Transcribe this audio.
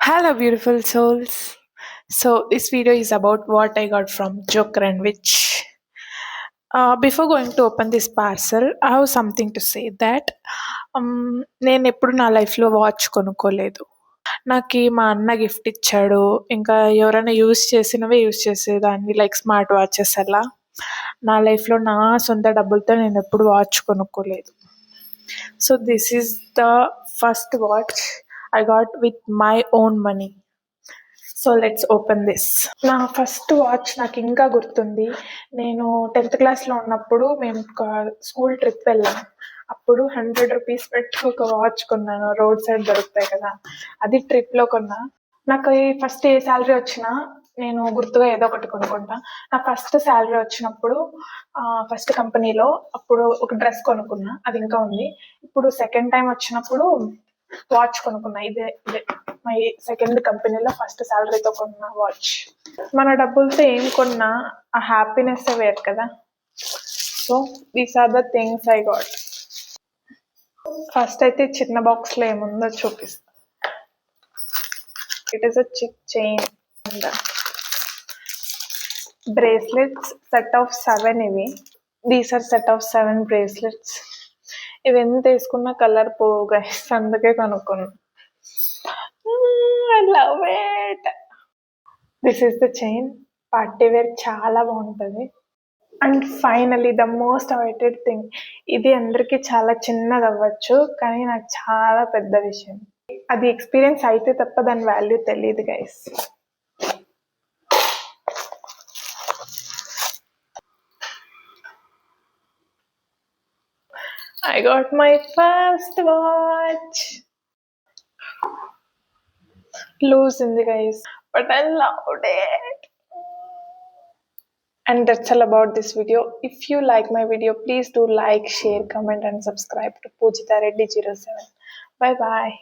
Hello, beautiful souls. So, this video is about what I got from Joker and Witch. Before going to open this parcel, I have something to say that నేను ఎప్పుడు నా లైఫ్లో watch కొనుక్కోలేదు. నాకు మా అన్న gift ఇచ్చాడు. ఇంకా ఎవరైనా యూస్ చేసినవే యూస్ చేసేదాన్ని, లైక్ స్మార్ట్ వాచెస్ అలా. నా లైఫ్లో నా సొంత డబ్బులతో నేను ఎప్పుడు వాచ్ కొనుక్కోలేదు. So this is the first watch I got with my own money. So let's open this. నా ఫస్ట్ వాచ్ నాకు ఇంకా గుర్తుంది. నేను 10th క్లాస్లో ఉన్నప్పుడు మేము ఒక స్కూల్ ట్రిప్ వెళ్ళాం. అప్పుడు 100 రూపీస్ పెట్టి ఒక వాచ్ కొన్నాను. రోడ్ సైడ్ దొరుకుతాయి కదా, అది ట్రిప్లో కొన్నా. నాకు ఈ ఫస్ట్ ఏ శాలరీ వచ్చినా నేను గుర్తుగా ఏదో ఒకటి కొనుక్కుంటా. నా ఫస్ట్ శాలరీ వచ్చినప్పుడు ఫస్ట్ కంపెనీలో అప్పుడు ఒక డ్రెస్ కొనుక్కున్నా, అది ఇంకా ఉంది. ఇప్పుడు సెకండ్ టైం వచ్చినప్పుడు వాచ్ కొనుక్కున్నా. ఇదే మై సెకండ్ కంపెనీలో ఫస్ట్ శాలరీతో కొన్న వాచ్. మన డబ్బులతో ఏం కొన్నా ఆ హ్యాపీనెస్ వేరు కదా. So these are the things I got. First అయితే చిన్న బాక్స్లో ఏముందో చూపిస్తా. It is a chic chain and bracelets, set of 7. ఇవి these are set of 7 bracelets. ఇవి ఎంత వేసుకున్న కలర్ పోవు గైస్, అందుకే కొనుక్కున్నా. I love it. This is the chain. Party wear చాలా బాగుంటుంది. And finally the most awaited thing. ఇది అందరికీ చాలా చిన్నది అవ్వచ్చు, కానీ నాకు చాలా పెద్ద విషయం. అది ఎక్స్పీరియన్స్ అయితే తప్ప దాని వాల్యూ తెలియదు guys. I got my first watch. Loose in the guys, but I loved it. And that's all about this video. If you like my video, please do like, share, comment and subscribe to Pujita Reddy 07. Bye bye.